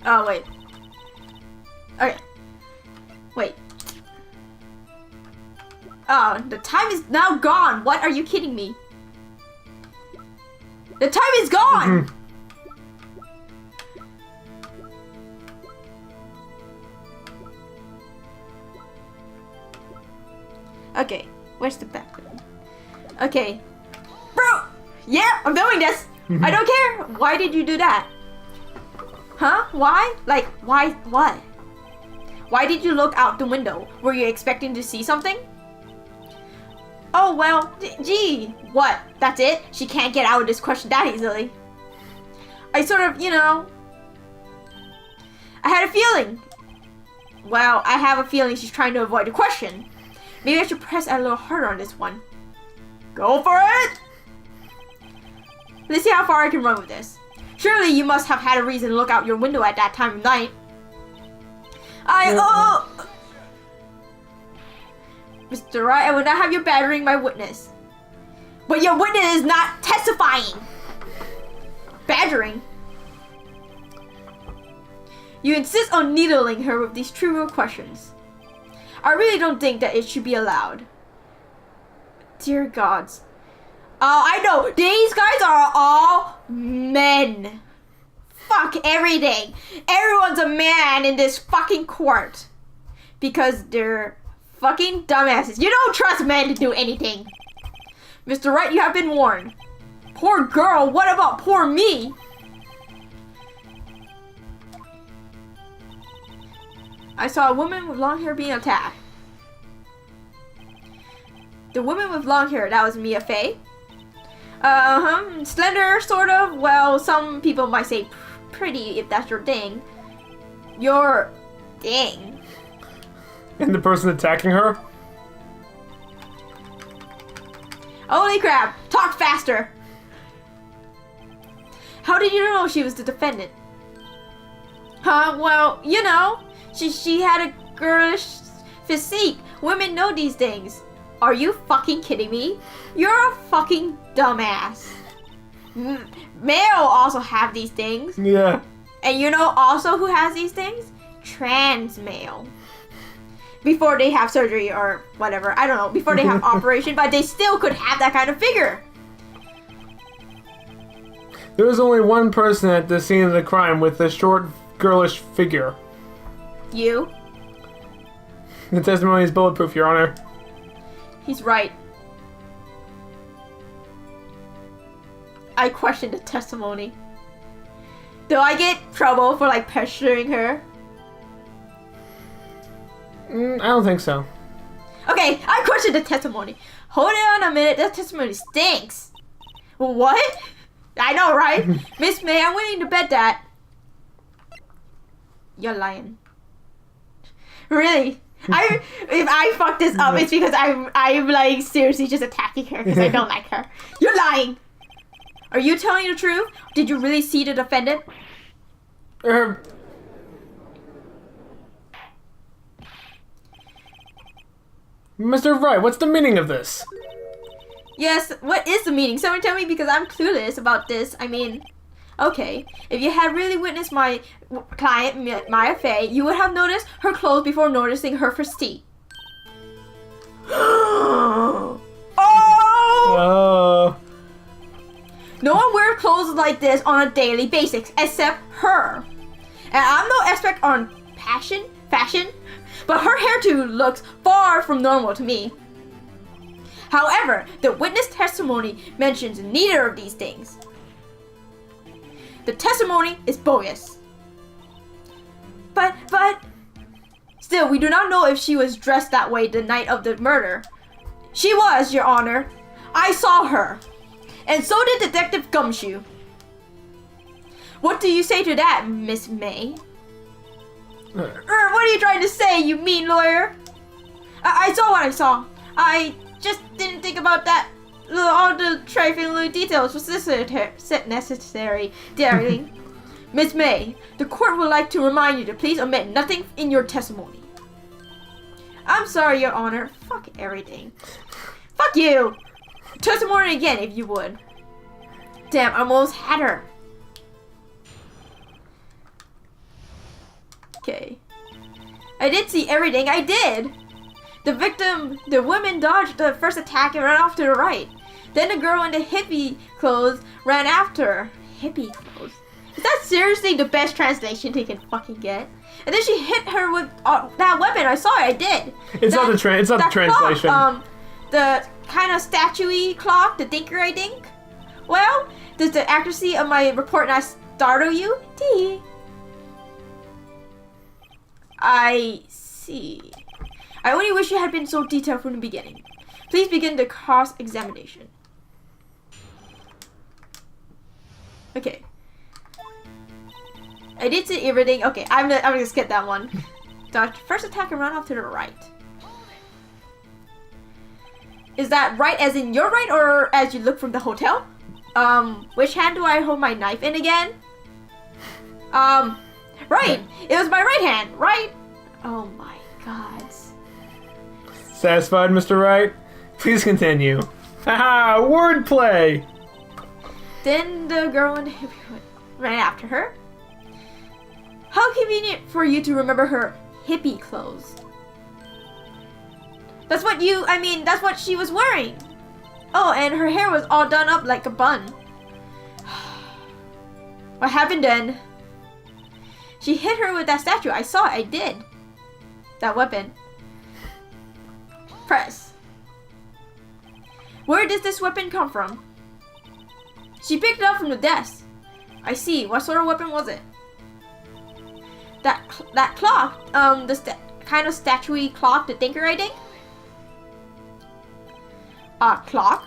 Oh, wait. Okay. Wait. Oh, the time is now gone. What? Are you kidding me? The time is gone! Okay, where's the background? Okay. Bro! Yeah, I'm doing this! I don't care! Why did you do that? Huh? Why? Like, why? What? Why did you look out the window? Were you expecting to see something? Oh, well, gee. What? That's it? She can't get out of this question that easily. I sort of, you know... I had a feeling. Well, I have a feeling she's trying to avoid the question. Maybe I should press a little harder on this one. Go for it! Let's see how far I can run with this. Surely you must have had a reason to look out your window at that time of night. Mr. Wright, I will not have you battering my witness. But your witness is not testifying. Badgering. You insist on needling her with these trivial questions. I really don't think that it should be allowed. Dear gods. Oh, I know. These guys are all men. Fuck everything. Everyone's a man in this fucking court. Because they're fucking dumbasses. You don't trust men to do anything. Mr. Wright, you have been warned. Poor girl, what about poor me? I saw a woman with long hair being attacked. The woman with long hair, that was Mia Fey. Slender, sort of. Well, some people might say pretty, if that's your thing. Your thing. And the person attacking her? Holy crap! Talk faster! How did you know she was the defendant? Huh? Well, you know, she had a girlish physique. Women know these things. Are you fucking kidding me? You're a fucking dumbass. Male also have these things. Yeah. And you know also who has these things? Trans male. Before they have surgery or whatever. I don't know. Before they have operation. But they still could have that kind of figure. There was only one person at the scene of the crime with a short, girlish figure. You? The testimony is bulletproof, Your Honor. He's right. I question the testimony. Do I get trouble for like pressuring her? I don't think so. Okay, I question the testimony. Hold on a minute, that testimony stinks. What? I know, right? Miss May, I'm willing to bet that. You're lying. Really? If I fuck this up, it's because I'm like seriously just attacking her because I don't like her. You're lying. Are you telling the truth? Did you really see the defendant? Mr. Wright, what's the meaning of this? Yes, what is the meaning? Someone tell me because I'm clueless about this. I mean, okay. If you had really witnessed my client, Maya Fey, you would have noticed her clothes before noticing her physique. Oh! No one wears clothes like this on a daily basis except her. And I'm no expert on fashion, but her hairdo looks far from normal to me. However, the witness testimony mentions neither of these things. The testimony is bogus. But, still, we do not know if she was dressed that way the night of the murder. She was, Your Honor. I saw her. And so did Detective Gumshoe. What do you say to that, Miss May? What are you trying to say, you mean lawyer? I saw what I saw. I just didn't think about that. All the trifling little details was necessary, darling. Miss May, the court would like to remind you to please omit nothing in your testimony. I'm sorry, Your Honor. Fuck everything. Fuck you. Testimony again, if you would. Damn, I almost had her. I did see everything. I did. The woman dodged the first attack and ran off to the right. Then the girl in the hippie clothes ran after her. Hippie clothes? Is that seriously the best translation they can fucking get? And then she hit her with that weapon. I saw it. I did. It's not the translation. Clock, the kind of statue-y clock, the thinker, I think. Well, does the accuracy of my report not startle you? I see. I only wish you had been so detailed from the beginning. Please begin the cross-examination. Okay. I did see everything. Okay, I'm gonna skip that one. Dodge first attack and run off to the right. Is that right as in your right or as you look from the hotel? Which hand do I hold my knife in again? Right. It was my right hand, right? Oh my god. Satisfied, Mr. Wright? Please continue. Haha, wordplay! Then the girl in the hippie ran after her. How convenient for you to remember her hippie clothes. That's what she was wearing. Oh, and her hair was all done up like a bun. What happened then? She hit her with that statue. I saw it. I did. That weapon. Press. Where does this weapon come from? She picked it up from the desk. I see. What sort of weapon was it? That clock. Kind of statue-y clock. The thinker, I think. Clock?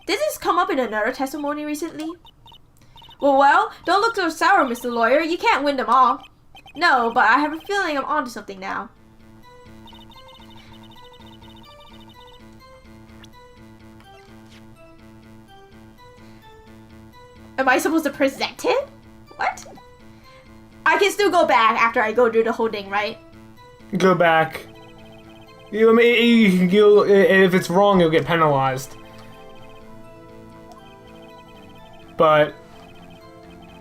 Did this come up in another testimony recently? Well, don't look so sour, Mr. Lawyer. You can't win them all. No, but I have a feeling I'm onto something now. Am I supposed to present it? What? I can still go back after I go through the whole thing, right? Go back. If it's wrong, you'll get penalized. But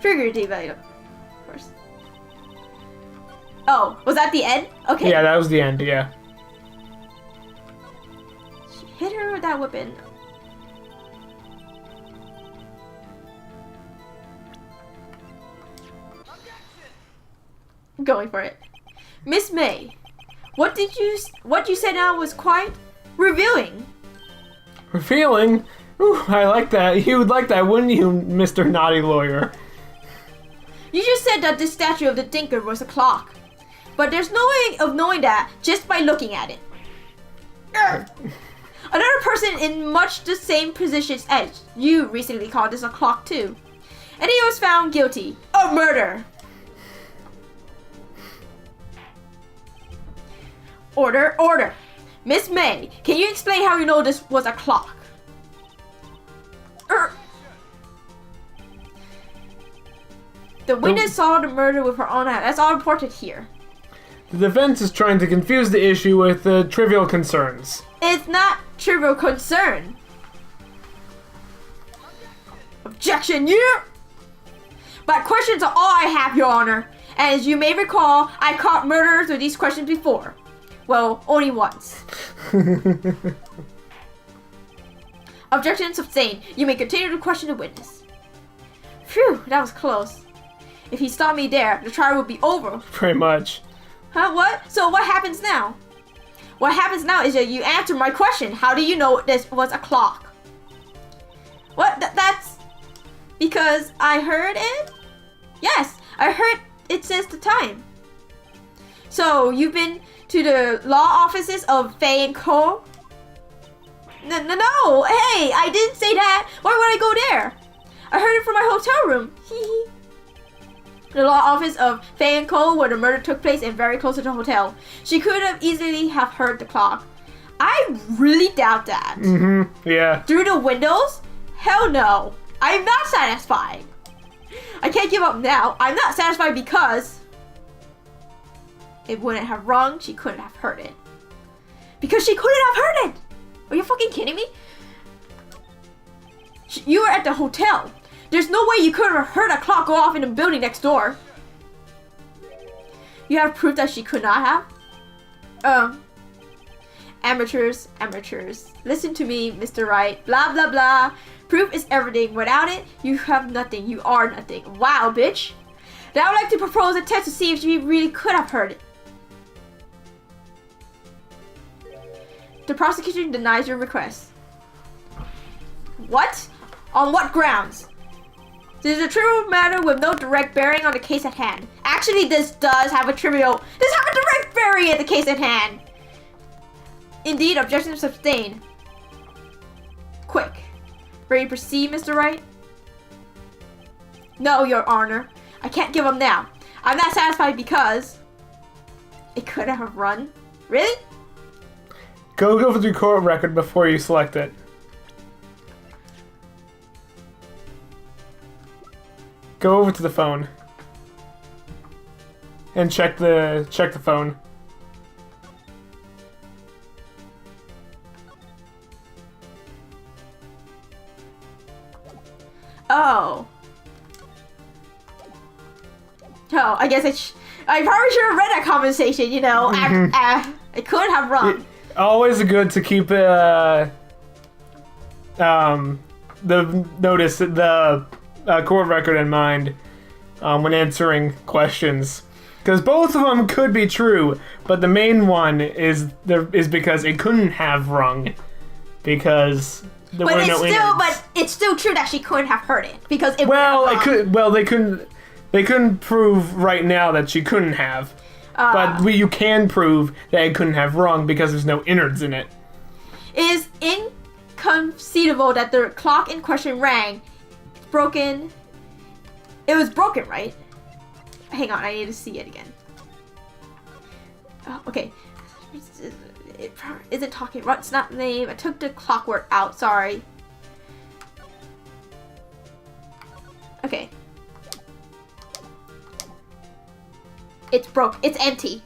figuratively, of course. Oh, was that the end? Okay. Yeah, that was the end. Yeah. She hit her with that weapon. I'm going for it. Miss May, what you said now was quite revealing. Revealing? Ooh, I like that. You would like that, wouldn't you, Mr. Naughty Lawyer? You just said that this statue of the Tinker was a clock. But there's no way of knowing that just by looking at it. Another person in much the same position as you recently called this a clock too. And he was found guilty of murder. Order. Miss May, can you explain how you know this was a clock? The witness saw the murder with her own eyes. That's all reported here. The defense is trying to confuse the issue with trivial concerns. It's not trivial concern. Objection, yeah! But questions are all I have, Your Honor. As you may recall, I caught murderers with these questions before. Well, only once. Objection sustained. You may continue to question the witness. Phew, that was close. If he stopped me there, the trial would be over. Pretty much. Huh, what? So what happens now? What happens now is that you answer my question. How do you know this was a clock? What? That's because I heard it? Yes, I heard it says the time. So you've been to the law offices of Fay and Co? No, hey, I didn't say that. Why would I go there? I heard it from my hotel room. The law office of Fay and Co, where the murder took place and very close to the hotel. She could have easily have heard the clock. I really doubt that. Yeah. Through the windows? Hell no. I'm not satisfied. I can't give up now. I'm not satisfied because it wouldn't have rung. She couldn't have heard it. Because she couldn't have heard it. Are you fucking kidding me? You were at the hotel. There's no way you could have heard a clock go off in the building next door. You have proof that she could not have? Amateurs. Listen to me, Mr. Right. Blah, blah, blah. Proof is everything. Without it, you have nothing. You are nothing. Wow, bitch. Now I would like to propose a test to see if she really could have heard it. The prosecution denies your request. What? On what grounds? This is a trivial matter with no direct bearing on the case at hand. Actually, this does have a direct bearing in the case at hand. Indeed, objection sustained. Quick. Ready to proceed, Mr. Wright? No, Your Honor. I can't give up now. I'm not satisfied because it could have run. Really? Go over the court record before you select it. Go over to the phone. And check the phone. Oh. Oh, I guess I probably should have read that conversation, you know. It could have run. Always good to keep the court record in mind when answering questions, because both of them could be true, but the main one is because it couldn't have rung, because there were no innards. But it's still true that she couldn't have heard it because it. They couldn't prove right now that she couldn't have. But you can prove that it couldn't have rung because there's no innards in it. It is inconceivable that the clock in question rang. It's broken. It was broken, right? Hang on, I need to see it again. Oh, okay. It isn't talking. What's not name? I took the clockwork out. Sorry. Okay. It's broke. It's empty.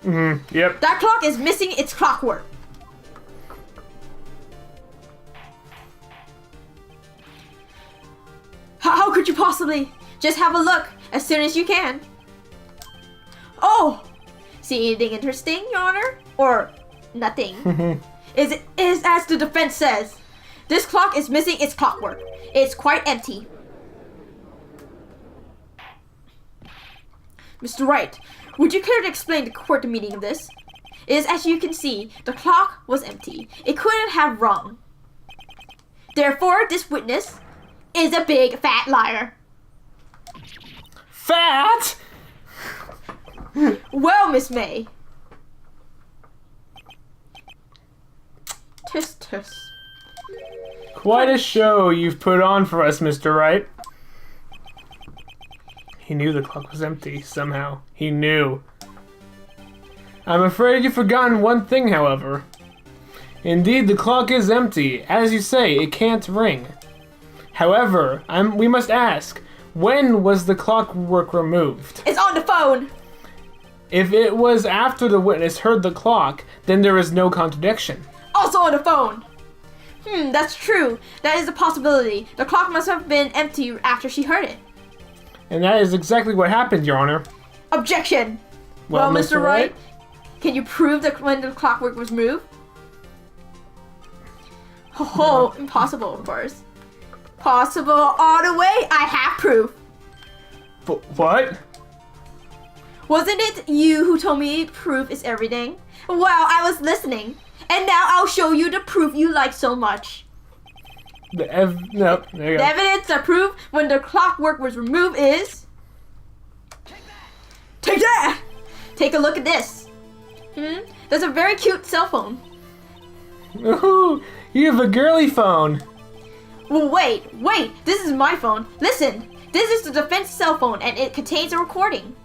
Yep. That clock is missing its clockwork. How could you possibly? Just have a look as soon as you can. Oh! See anything interesting, Your Honor? Or nothing? Is as the defense says. This clock is missing its clockwork. It's quite empty. Mr. Wright, would you care to explain to court the meaning of this? It is as you can see, the clock was empty. It couldn't have rung. Therefore, this witness is a big fat liar. Fat? Well, Miss May. Tus tus. Quite a show you've put on for us, Mr. Wright. He knew the clock was empty, somehow. He knew. I'm afraid you've forgotten one thing, however. Indeed, the clock is empty. As you say, it can't ring. However, we must ask, when was the clockwork removed? It's on the phone! If it was after the witness heard the clock, then there is no contradiction. Also on the phone! That's true. That is a possibility. The clock must have been empty after she heard it. And that is exactly what happened, Your Honor. Objection! Well, Mr. Wright, can you prove that when the clockwork was moved? Oh, impossible, of course. Possible all the way? I have proof. But what? Wasn't it you who told me proof is everything? Well, I was listening. And now I'll show you the proof you like so much. No, there you go. The evidence to prove when the clockwork was removed is... Take that! Take a look at this. That's a very cute cell phone. Ooh, you have a girly phone. Well, wait. This is my phone. Listen, this is the defense cell phone, and it contains a recording.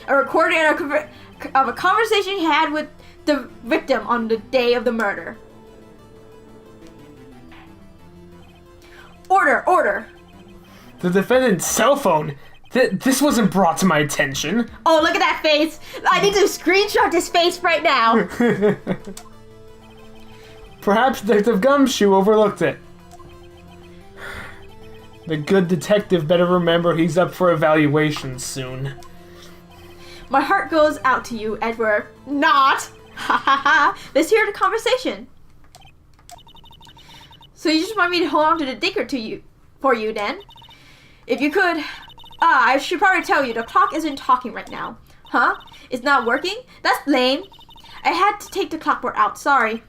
A recording of a conversation he had with the victim on the day of the murder. Order. The defendant's cell phone? This wasn't brought to my attention. Oh, look at that face. I need to screenshot this face right now. Perhaps Detective Gumshoe overlooked it. The good detective better remember he's up for evaluation soon. My heart goes out to you, Edward. Not! Ha ha ha! Let's hear the conversation. So you just want me to hold on to the dinker for you then? If you could... I should probably tell you, the clock isn't talking right now. Huh? It's not working? That's lame. I had to take the clockwork out, sorry.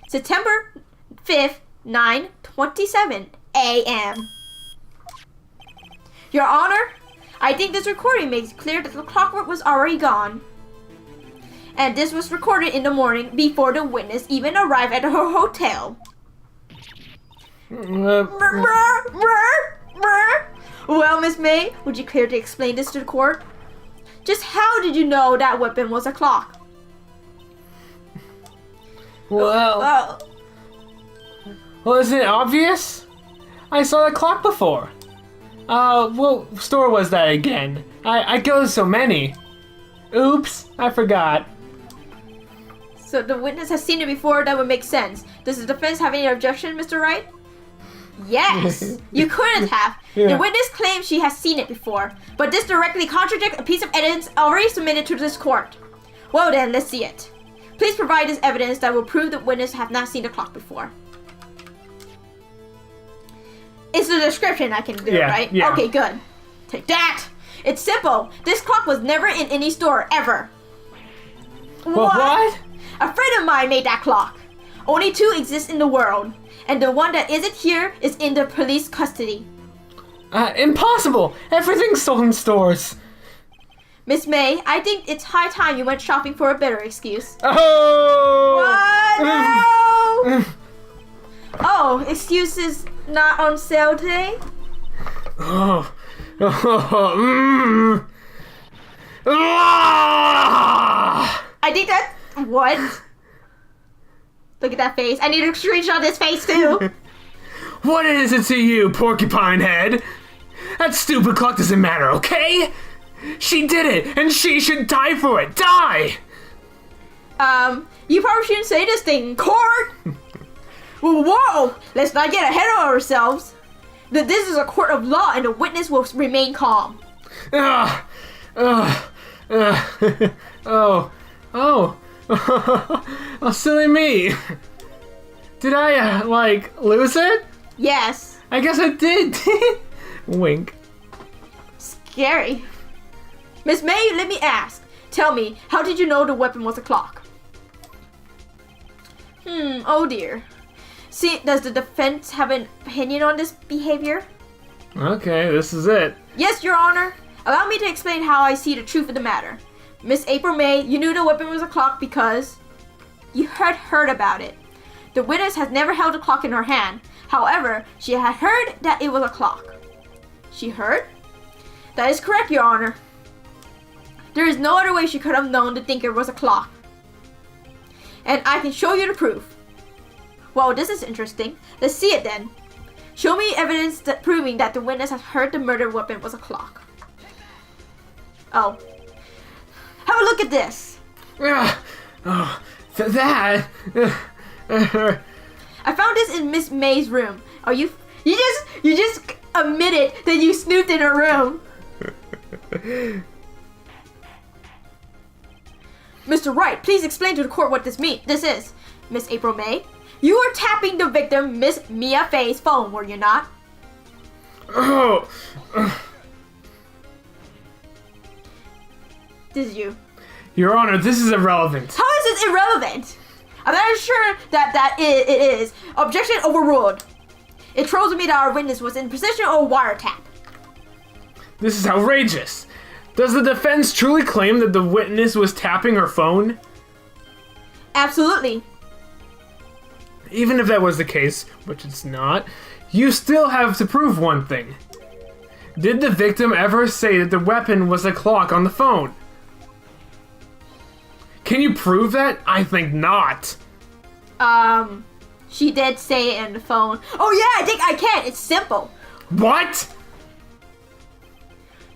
September 5th, 9:27 a.m. Your Honor, I think this recording makes clear that the clockwork was already gone. And this was recorded in the morning before the witness even arrived at her hotel. Well, Miss May, would you care to explain this to the court? Just how did you know that weapon was a clock? Well, isn't it obvious? I saw the clock before. What store was that again? I go to so many. Oops, I forgot. So the witness has seen it before, that would make sense. Does the defense have any objection, Mr. Wright? Yes! You couldn't have. Yeah. The witness claims she has seen it before, but this directly contradicts a piece of evidence already submitted to this court. Well then, let's see it. Please provide this evidence that will prove the witness have not seen the clock before. It's the description I can do, right? Yeah. Okay, good. Take that! It's simple. This clock was never in any store, ever. What? A friend of mine made that clock. Only 2 exist in the world, and the one that isn't here is in the police custody. Impossible! Everything's sold in stores. Miss May, I think it's high time you went shopping for a better excuse. Oh! What? No! Oh, excuses not on sale today? Oh. Ah! I think that... What? Look at that face. I need to screenshot this face too. What is it to you, porcupine head? That stupid clock doesn't matter, okay? She did it, and she should die for it. Die! You probably shouldn't say this thing in court. Whoa! Let's not get ahead of ourselves. This is a court of law, and the witness will remain calm. Oh, silly me. Did I, lose it? Yes. I guess I did. Wink. Scary. Miss May, let me ask. Tell me, how did you know the weapon was a clock? Oh dear. See, does the defense have an opinion on this behavior? Okay, this is it. Yes, Your Honor. Allow me to explain how I see the truth of the matter. Miss April May, you knew the weapon was a clock because you had heard about it. The witness has never held a clock in her hand. However, she had heard that it was a clock. She heard? That is correct, Your Honor. There is no other way she could have known the thinker was a clock. And I can show you the proof. Well, this is interesting. Let's see it then. Show me evidence proving that the witness has heard the murder weapon was a clock. Oh. Have a look at this. That. I found this in Miss May's room. Are you just admitted that you snooped in her room. Mr. Wright, please explain to the court what this is. Miss April May, you were tapping the victim, Miss Mia Fay's phone, were you not? Oh. Did you? Your Honor, this is irrelevant. How is this irrelevant? I'm not sure that it is. Objection overruled. It throws me that our witness was in possession of a wiretap. This is outrageous. Does the defense truly claim that the witness was tapping her phone? Absolutely. Even if that was the case, which it's not, you still have to prove one thing. Did the victim ever say that the weapon was a clock on the phone? Can you prove that? I think not. She did say it in the phone. Oh yeah, I think I can. It's simple. What?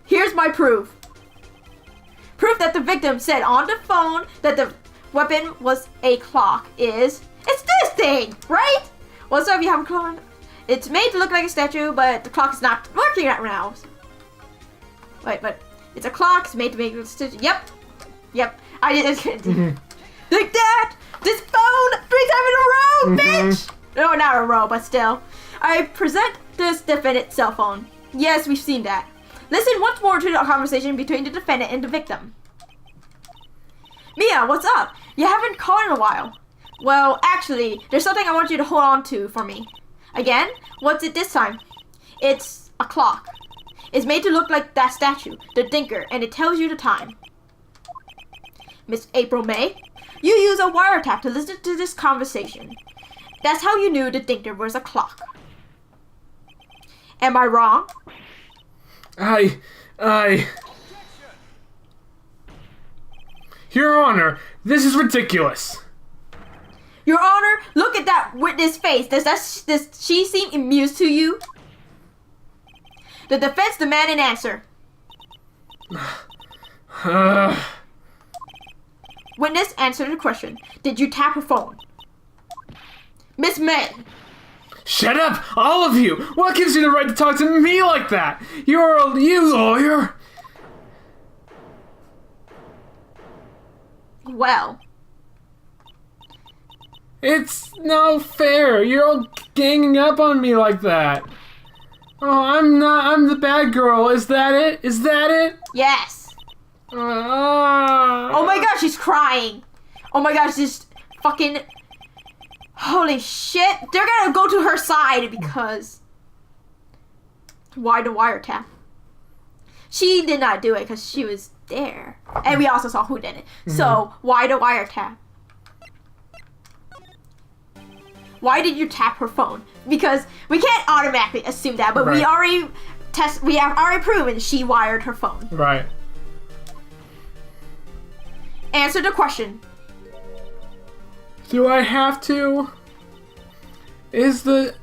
Here's my proof. Proof that the victim said on the phone that the weapon was a clock it's this thing, right? What's up, you have a clock? It's made to look like a statue, but the clock is not working right now. Wait, but It's a clock. It's made to make a decision. Yep. I did. Like that. This phone 3 times in a row, bitch. No, not a row, but still. I present this defendant's cell phone. Yes, we've seen that. Listen once more to the conversation between the defendant and the victim. Mia, what's up? You haven't called in a while. Well, actually, there's something I want you to hold on to for me. Again? What's it this time? It's a clock. It's made to look like that statue, the Thinker, and it tells you the time. Miss April May, you use a wiretap to listen to this conversation. That's how you knew the Thinker was a clock. Am I wrong? Your Honor, this is ridiculous. Your Honor, look at that witness face. Does she seem amused to you? The defense demand an answer. Witness, answer the question. Did you tap her phone? Miss May. Shut up, all of you! What gives you the right to talk to me like that? You lawyer. Well. It's no fair. You're all ganging up on me like that. Oh, I'm the bad girl. Is that it? Yes. Oh my gosh, she's crying. Oh my gosh, this fucking... Holy shit. They're gonna go to her side because... Why the wiretap? She did not do it because she was there. And we also saw who did it. So, why the wiretap? Why did you tap her phone? Because we can't automatically assume that, but right. we have already proven she wired her phone. Right. Answer the question. Do I have to? Isn't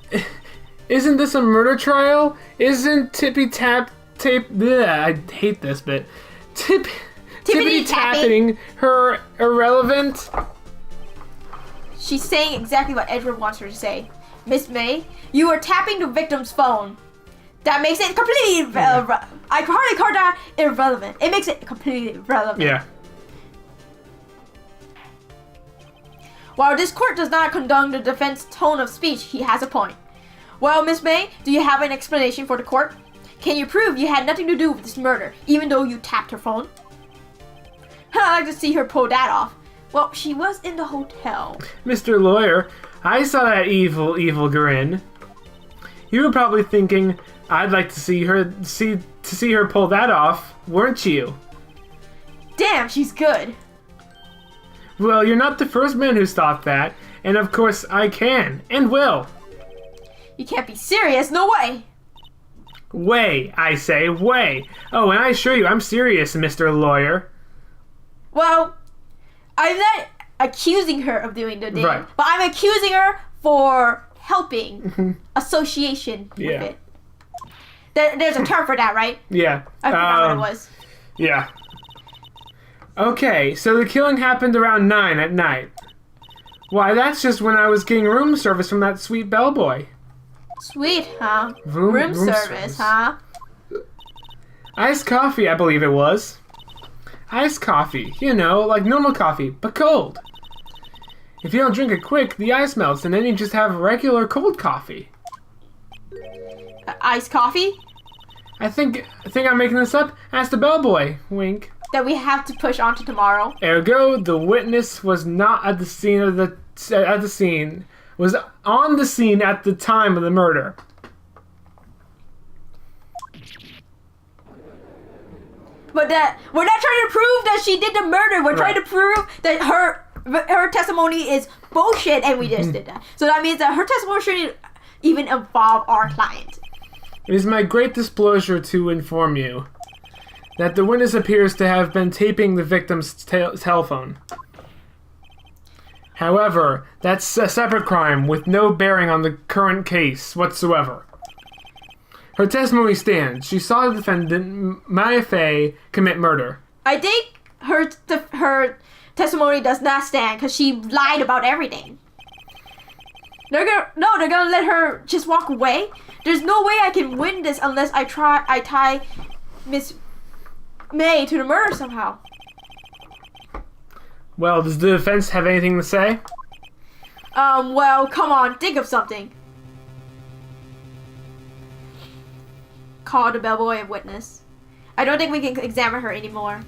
this a murder trial? Isn't tippy tap tape? Bleh, I hate this bit. Tippity tapping her irrelevant? She's saying exactly what Edward wants her to say. Miss May, you are tapping the victim's phone. That makes it completely irrelevant. I hardly call that irrelevant. It makes it completely irrelevant. Yeah. While this court does not condone the defense's tone of speech, he has a point. Well, Miss May, do you have an explanation for the court? Can you prove you had nothing to do with this murder, even though you tapped her phone? I'd like to see her pull that off. Well, she was in the hotel. Mr. Lawyer, I saw that evil grin. You were probably thinking, I'd like to see her pull that off, weren't you? Damn, she's good. Well, you're not the first man who's thought that, and of course I can, and will. You can't be serious, no way. Way, I say, way. Oh, and I assure you, I'm serious, Mr. Lawyer. Well, I'm not accusing her of doing the deed, right. but I'm accusing her for helping association with it. There's a term for that, right? Yeah. I forgot what it was. Yeah. Okay, so the killing happened around 9 at night. Why, that's just when I was getting room service from that sweet bellboy. Sweet, huh? Room service, huh? Iced coffee, I believe it was. Iced coffee, you know, like normal coffee, but cold. If you don't drink it quick, the ice melts, and then you just have regular cold coffee. Iced coffee? I think I'm making this up. Ask the bellboy. Wink. That we have to push on to tomorrow. Ergo, the witness was not at the scene was on the scene at the time of the murder. But we're not trying to prove that she did the murder. We're trying to prove that her testimony is bullshit, and we just did that. So that means that her testimony shouldn't even involve our client. It is my great displeasure to inform you that the witness appears to have been taping the victim's telephone. However, that's a separate crime with no bearing on the current case whatsoever. Her testimony stands. She saw the defendant, Maya Fey, commit murder. I think her testimony does not stand because she lied about everything. They're gonna let her just walk away. There's no way I can win this unless I tie Miss May to the murder somehow. Well, does the defense have anything to say? Well, come on, think of something. Call the bellboy a witness. I don't think we can examine her anymore.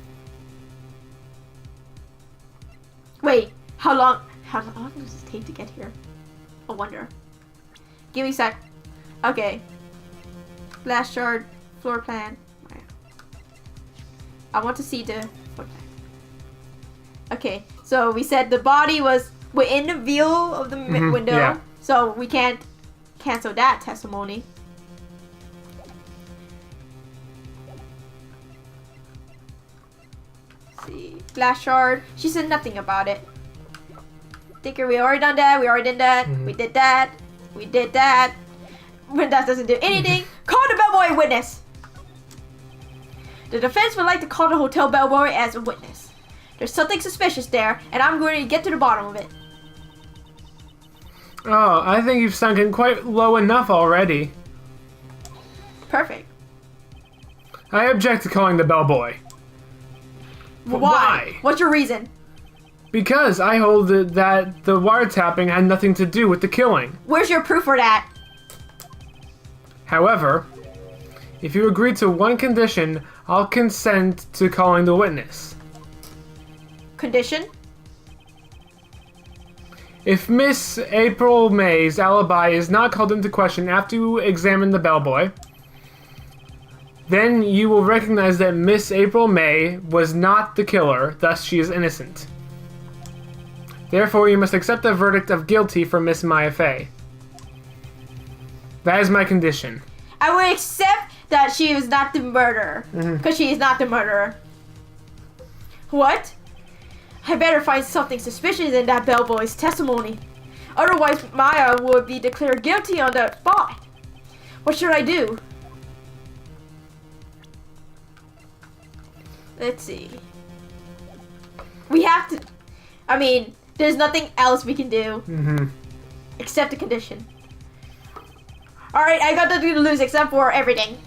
Wait, how long does this take to get here? I wonder. Give me a sec. Okay. Glass shard, floor plan. I want to see the floor plan. Okay, so we said the body was within the view of the window, yeah. so we can't cancel that testimony. Let's see, glass shard. She said nothing about it. Thinker, we already done that. We already did that. We did that. We did that. When that doesn't do anything, call the bellboy a witness. The defense would like to call the hotel bellboy as a witness. There's something suspicious there, and I'm going to get to the bottom of it. Oh, I think you've sunk in quite low enough already. Perfect. I object to calling the bellboy. Why? What's your reason? Because I hold that the wiretapping had nothing to do with the killing. Where's your proof for that? However, if you agree to one condition, I'll consent to calling the witness. Condition? If Miss April May's alibi is not called into question after you examine the bellboy, then you will recognize that Miss April May was not the killer, thus she is innocent. Therefore, you must accept the verdict of guilty for Miss Maya Fey. That is my condition. I would accept that she was not the murderer, because she is not the murderer. What? I better find something suspicious in that bellboy's testimony. Otherwise, Maya would be declared guilty on the spot. What should I do? Let's see. We have to... I mean, there's nothing else we can do. Except the condition. Alright, I got nothing to lose except for everything.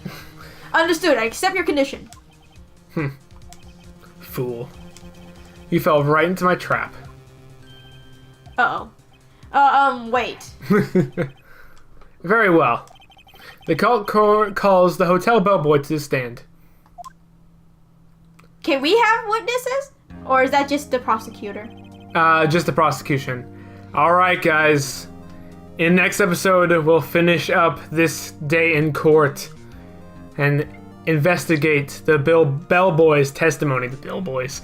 Understood, I accept your condition. Fool. You fell right into my trap. Uh-oh. Wait. Very well. The court calls the hotel bellboy to the stand. Can we have witnesses? Or is that just the prosecutor? Just the prosecution. Alright, guys. In next episode, we'll finish up this day in court and investigate the bellboy's testimony. The bellboys.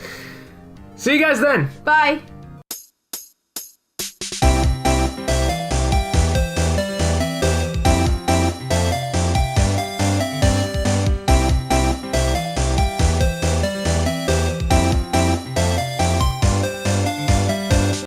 See you guys then. Bye.